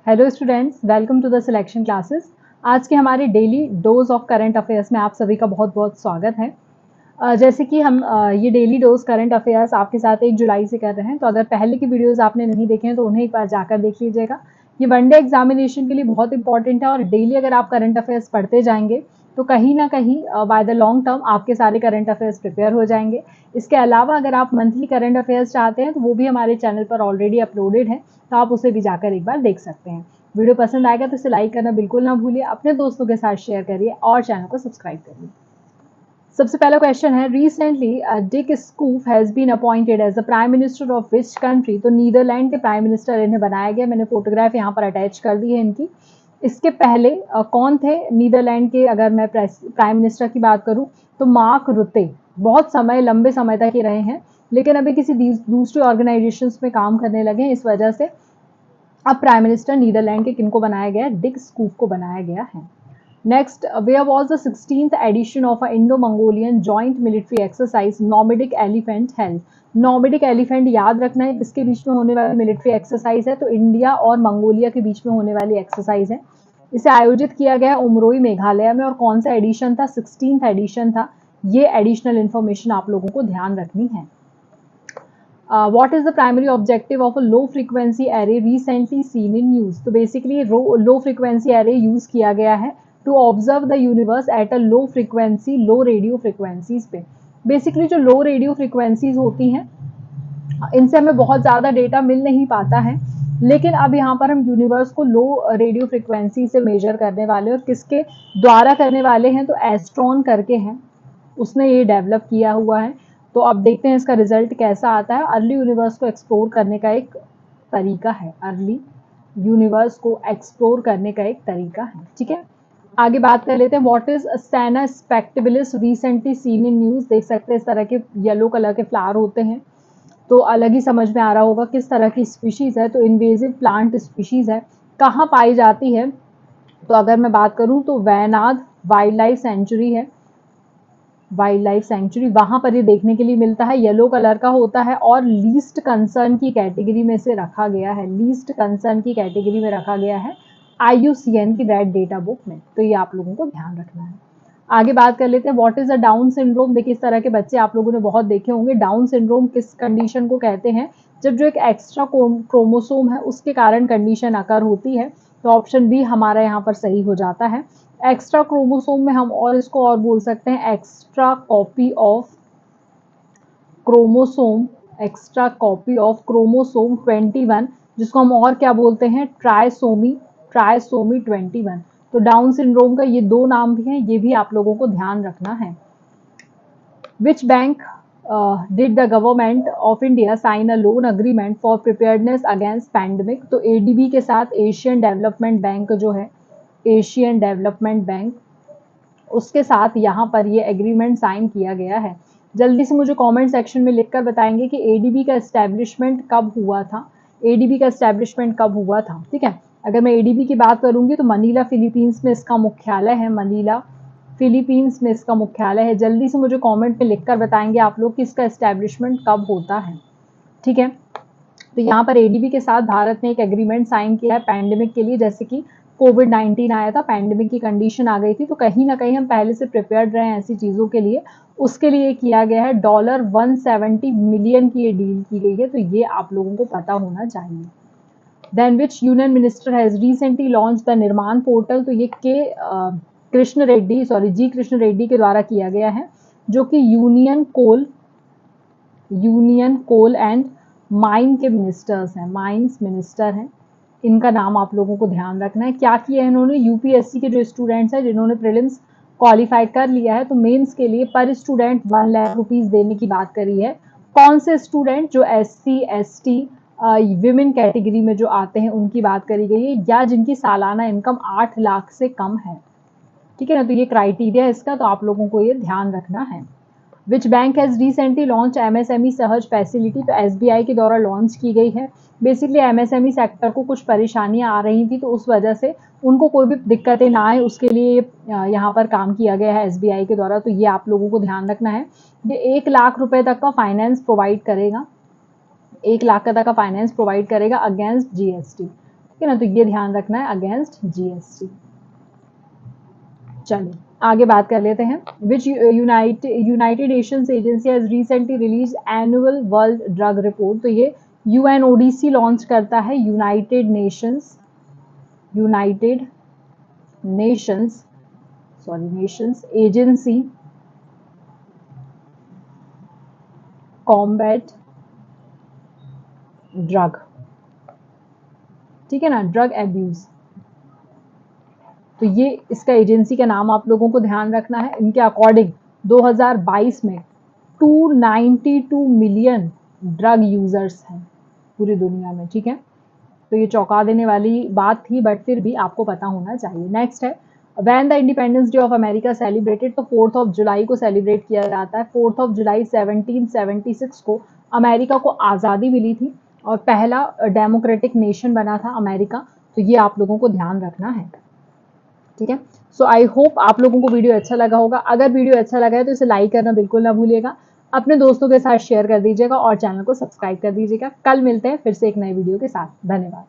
Hello students, welcome to the selection classes. आज के हमारे daily dose of current affairs में आप सभी का बहुत बहुत स्वागत है। जैसे कि हम ये डेली डोज करंट अफेयर्स आपके साथ 1 जुलाई से कर रहे हैं, तो अगर पहले की वीडियोस आपने नहीं देखे हैं तो उन्हें एक बार जाकर देख लीजिएगा। ये वनडे एग्जामिनेशन के लिए बहुत इंपॉर्टेंट है और डेली अगर आप करंट अफेयर्स पढ़ते जाएंगे तो कहीं ना कहीं बाय द लॉन्ग टर्म आपके सारे करंट अफेयर्स प्रिपेयर हो जाएंगे। इसके अलावा अगर आप मंथली करंट अफेयर्स चाहते हैं तो वो भी हमारे चैनल पर ऑलरेडी अपलोडेड है, तो आप उसे भी जाकर एक बार देख सकते हैं। वीडियो पसंद आएगा तो इसे लाइक करना बिल्कुल ना भूलिए, अपने दोस्तों के साथ शेयर करिए और चैनल को सब्सक्राइब करिए। सबसे पहला क्वेश्चन है, recently Dick Schoof has been appointed as the prime minister of which country. तो नीदरलैंड के प्राइम मिनिस्टर इन्हें बनाया गया। मैंने फोटोग्राफ यहाँ पर अटैच कर दी है इनकी। इसके पहले कौन थे नीदरलैंड के? अगर मैं प्राइम मिनिस्टर की बात करूं तो मार्क रुते बहुत समय, लंबे समय तक ही रहे हैं, लेकिन अभी किसी दूसरी ऑर्गेनाइजेशंस में काम करने लगे हैं, इस वजह से अब प्राइम मिनिस्टर नीदरलैंड के किनको बनाया गया है? डिक स्कूफ को बनाया गया है। Next, where was the 16th edition of a Indo Mongolian joint military exercise Nomadic Elephant held. Nomadic Elephant याद रखना है, किसके बीच में होने वाली मिलिट्री एक्सरसाइज है? तो इंडिया और मंगोलिया के बीच में होने वाली एक्सरसाइज है। इसे आयोजित किया गया उमरोई मेघालय में, और कौन सा एडिशन था? 16th एडिशन था। ये एडिशनल इंफॉर्मेशन आप लोगों को ध्यान रखनी है। What is the primary objective of a low frequency array recently seen in use? तो basically low frequency array use किया गया है to observe the universe at a low frequency, low radio frequencies पे। बेसिकली जो low radio frequencies होती हैं इनसे हमें बहुत ज़्यादा डेटा मिल नहीं पाता है, लेकिन अब यहाँ पर हम यूनिवर्स को लो रेडियो फ्रीक्वेंसी से मेजर करने वाले, और किसके द्वारा करने वाले हैं? तो एस्ट्रॉन करके हैं, उसने ये डेवलप किया हुआ है। तो अब देखते हैं इसका रिजल्ट कैसा आता है। अर्ली यूनिवर्स को एक्सप्लोर करने का एक तरीका है, अर्ली यूनिवर्स को एक्सप्लोर करने का एक तरीका है। ठीक है, आगे बात कर लेते हैं। What is Stena spectabilis recently seen in news. देख सकते हैं इस तरह के येलो कलर के फ्लावर होते हैं, तो अलग ही समझ में आ रहा होगा किस तरह की स्पीशीज है। तो इन्वेजिव प्लांट स्पीशीज है, कहाँ पाई जाती है? तो अगर मैं बात करूं तो वैनाड वाइल्ड लाइफ सेंचुरी है, वाइल्ड लाइफ सेंचुरी, वहां पर ये देखने के लिए मिलता है। येलो कलर का होता है और लीस्ट कंसर्न की कैटेगरी में से रखा गया है, लीस्ट कंसर्न की कैटेगरी में रखा गया है IUCN की रेड डेटा बुक में। तो ये आप लोगों को ध्यान रखना है। आगे बात कर लेते हैं, what is a down syndrome. देखिए इस तरह के बच्चे आप लोगों ने बहुत देखे होंगे। डाउन सिंड्रोम किस कंडीशन को कहते हैं? जब जो एक एक्स्ट्रा क्रोमोसोम है उसके कारण कंडीशन अकर होती है। तो ऑप्शन बी हमारा यहाँ पर सही हो जाता है। एक्स्ट्रा क्रोमोसोम में हम और इसको और बोल सकते हैं extra copy of chromosome, extra copy of chromosome 21, जिसको हम और क्या बोलते हैं? Trisomy, trisomy 21। तो डाउन सिंड्रोम का ये दो नाम भी हैं, ये भी आप लोगों को ध्यान रखना है। Which bank did the government of India sign a loan agreement for preparedness against pandemic. तो ADB के साथ एशियन डेवलपमेंट बैंक जो है, एशियन डेवलपमेंट बैंक, उसके साथ यहाँ पर ये एग्रीमेंट साइन किया गया है। जल्दी से मुझे कमेंट सेक्शन में लिखकर बताएंगे कि ADB का एस्टेब्लिशमेंट कब हुआ था? ADB का एस्टेब्लिशमेंट कब हुआ था? ठीक है, अगर मैं ADB की बात करूंगी तो मनीला फिलीपींस में इसका मुख्यालय है, मनीला फिलीपींस में इसका मुख्यालय है। जल्दी से मुझे कमेंट में लिखकर बताएंगे आप लोग कि इसका एस्टेब्लिशमेंट कब होता है। ठीक है, तो यहाँ पर ADB के साथ भारत ने एक एग्रीमेंट साइन किया है पैंडेमिक के लिए। जैसे कि कोविड-19 आया था, पैंडेमिक की कंडीशन आ गई थी, तो कहीं ना कहीं हम पहले से प्रिपेयर्ड रहे हैं ऐसी चीज़ों के लिए, उसके लिए किया गया है। $170 मिलियन की ये डील की गई है, तो ये आप लोगों को पता होना चाहिए। Then which union minister has recently launch the Nirman portal. तो ये जी कृष्ण रेड्डी के द्वारा किया गया है, जो कि यूनियन कोल एंड माइन के मिनिस्टर्स हैं, माइंस मिनिस्टर हैं। इनका नाम आप लोगों को ध्यान रखना है। क्या किया है इन्होंने? UPSC के जो स्टूडेंट्स हैं जिन्होंने प्रीलिम्स क्वालिफाई कर लिया है, तो मेंस के लिए पर स्टूडेंट 1 लाख रुपीज देने की बात करी है। कौन से स्टूडेंट? जो SC ST विमेन कैटेगरी में जो आते हैं उनकी बात करी गई है, या जिनकी सालाना इनकम 8 लाख से कम है। ठीक है ना, तो ये क्राइटेरिया है इसका, तो आप लोगों को ये ध्यान रखना है। Which bank has recently launch MSME सहज फैसिलिटी। तो SBI के द्वारा लॉन्च की गई है। बेसिकली MSME सेक्टर को कुछ परेशानियां आ रही थी, तो उस वजह से उनको कोई भी दिक्कतें ना आए उसके लिए यहाँ पर काम किया गया है SBI के द्वारा। तो ये आप लोगों को ध्यान रखना है। ये 1 लाख रुपए तक का फाइनेंस प्रोवाइड करेगा, 1 लाख तक का फाइनेंस प्रोवाइड करेगा अगेंस्ट GST। ठीक है ना, तो ये ध्यान रखना है अगेंस्ट जीएसटी। चलिए आगे बात कर लेते हैं। Which United Nations agency has recently release annual World Drug Report. तो ये यूएनओडीसी लॉन्च करता है, United Nations agency combat drug, ठीक है ना, ड्रग एब्यूज। तो ये इसका एजेंसी का नाम आप लोगों को ध्यान रखना है। इनके अकॉर्डिंग 2022 में 292 मिलियन ड्रग यूजर्स हैं पूरी दुनिया में, ठीक है। तो ये चौंका देने वाली बात थी, बट फिर भी आपको पता होना चाहिए। नेक्स्ट है, when the independence day of America celebrated. तो 4 जुलाई को सेलिब्रेट किया जाता है। 4 जुलाई 1776 को अमेरिका को आज़ादी मिली थी और पहला डेमोक्रेटिक नेशन बना था अमेरिका। तो ये आप लोगों को ध्यान रखना है, ठीक है। सो आई होप आप लोगों को वीडियो अच्छा लगा होगा। अगर वीडियो अच्छा लगा है तो इसे लाइक करना बिल्कुल ना भूलिएगा, अपने दोस्तों के साथ शेयर कर दीजिएगा और चैनल को सब्सक्राइब कर दीजिएगा। कल मिलते हैं फिर से एक नए वीडियो के साथ। धन्यवाद।